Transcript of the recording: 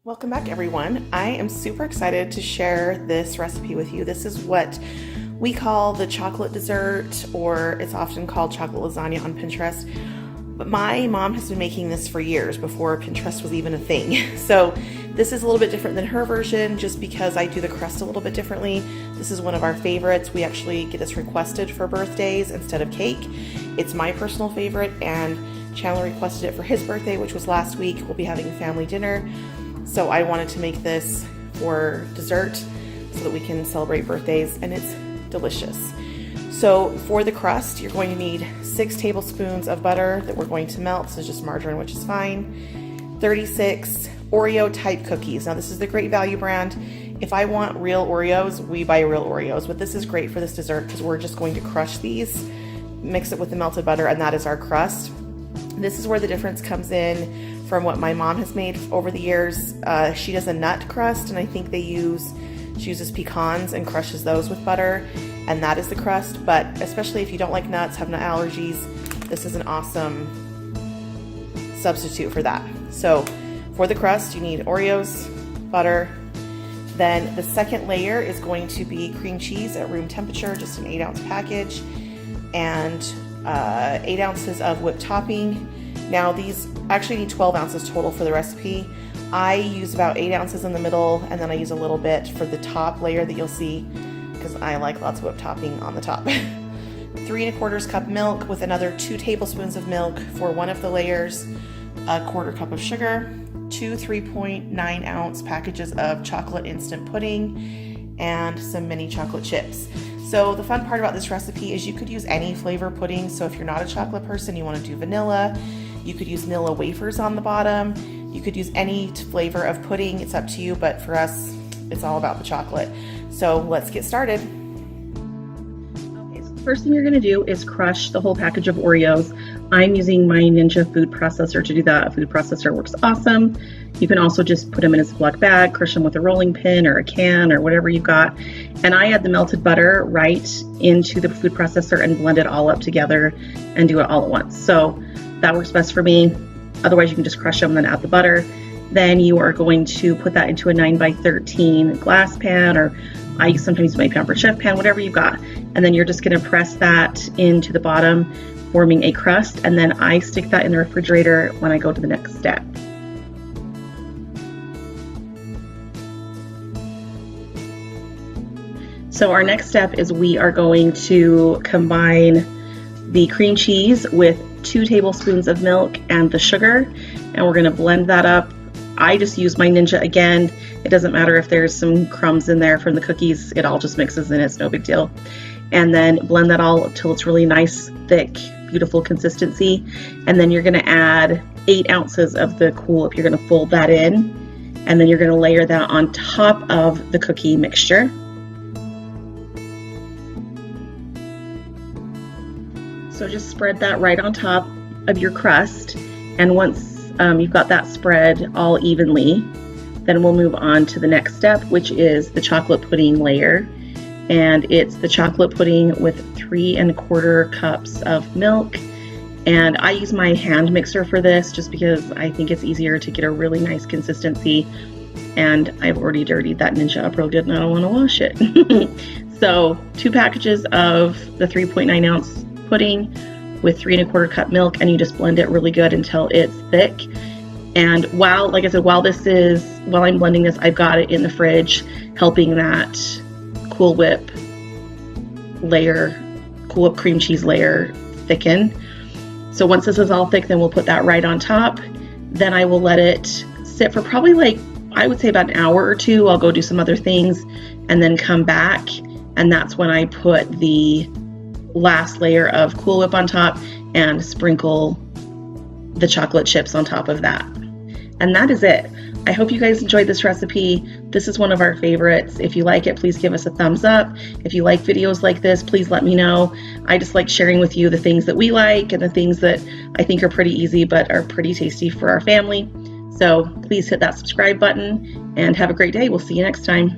Welcome back, everyone. I am super excited to share this recipe with you. This is what we call the chocolate dessert, or it's often called chocolate lasagna on Pinterest. But my mom has been making this for years before Pinterest was even a thing. So this is a little bit different than her version just because I do the crust a little bit differently. This is one of our favorites. We actually get this requested for birthdays instead of cake. It's my personal favorite, and Chandler requested it for his birthday, which was last week. We'll be having a family dinner. So I wanted to make this for dessert so that we can celebrate birthdays, and it's delicious. So for the crust, you're going to need 6 tablespoons of butter that we're going to melt. This is just margarine, which is fine. 36 Oreo type cookies. Now this is the Great Value brand. If I want real Oreos, we buy real Oreos, but this is great for this dessert because we're just going to crush these, mix it with the melted butter, and that is our crust. This is where the difference comes in from what my mom has made over the years. She does a nut crust, and I think she uses pecans and crushes those with butter, and that is the crust. But especially if you don't like nuts, have nut allergies, this is an awesome substitute for that. So for the crust, you need Oreos, butter. Then the second layer is going to be cream cheese at room temperature, just an 8-ounce package, and 8 ounces of whipped topping. Now these actually need 12 ounces total for the recipe. I use about 8 ounces in the middle, and then I use a little bit for the top layer that you'll see because I like lots of whipped topping on the top. 3 1/4 cup milk with another 2 tablespoons of milk for one of the layers, a 1/4 cup of sugar, 2 3.9 ounce packages of chocolate instant pudding, and some mini chocolate chips. So the fun part about this recipe is you could use any flavor pudding. So if you're not a chocolate person, you want to do vanilla, you could use vanilla wafers on the bottom. You could use any flavor of pudding. It's up to you, but for us, it's all about the chocolate. So let's get started. Okay, so the first thing you're going to do is crush the whole package of Oreos. I'm using my Ninja food processor to do that. A food processor works awesome. You can also just put them in a Ziploc bag, crush them with a rolling pin or a can or whatever you've got. And I add the melted butter right into the food processor and blend it all up together and do it all at once. So that works best for me. Otherwise, you can just crush them and then add the butter. Then you are going to put that into a 9x13 glass pan, or I sometimes use my Pampered Chef pan, whatever you've got. And then you're just going to press that into the bottom, forming a crust. And then I stick that in the refrigerator when I go to the next step. So our next step is we are going to combine the cream cheese with 2 tablespoons of milk and the sugar, and we're going to blend that up. I just use my Ninja again. It doesn't matter if there's some crumbs in there from the cookies, it all just mixes in, it's no big deal. And then blend that all till it's really nice, thick, beautiful consistency. And then you're going to add 8 ounces of the Cool Whip. You're going to fold that in, and then you're going to layer that on top of the cookie mixture. So just spread that right on top of your crust, and once you've got that spread all evenly, then we'll move on to the next step, which is the chocolate pudding layer. And it's the chocolate pudding with 3 1/4 cups of milk. And I use my hand mixer for this just because I think it's easier to get a really nice consistency. And I've already dirtied that Ninja up real good and I don't want to wash it. So 2 packages of the 3.9 ounce pudding with 3 1/4 cup milk, and you just blend it really good until it's thick. And like I said, while I'm blending this, I've got it in the fridge helping that Cool Whip cream cheese layer thicken. So once this is all thick, then we'll put that right on top. Then I will let it sit for probably I would say about an hour or 2. I'll go do some other things and then come back, and that's when I put the last layer of Cool Whip on top and sprinkle the chocolate chips on top of that. And that is it. I hope you guys enjoyed this recipe. This is one of our favorites. If you like it, please give us a thumbs up. If you like videos like this, please let me know. I just like sharing with you the things that we like and the things that I think are pretty easy but are pretty tasty for our family. So please hit that subscribe button and have a great day. We'll see you next time.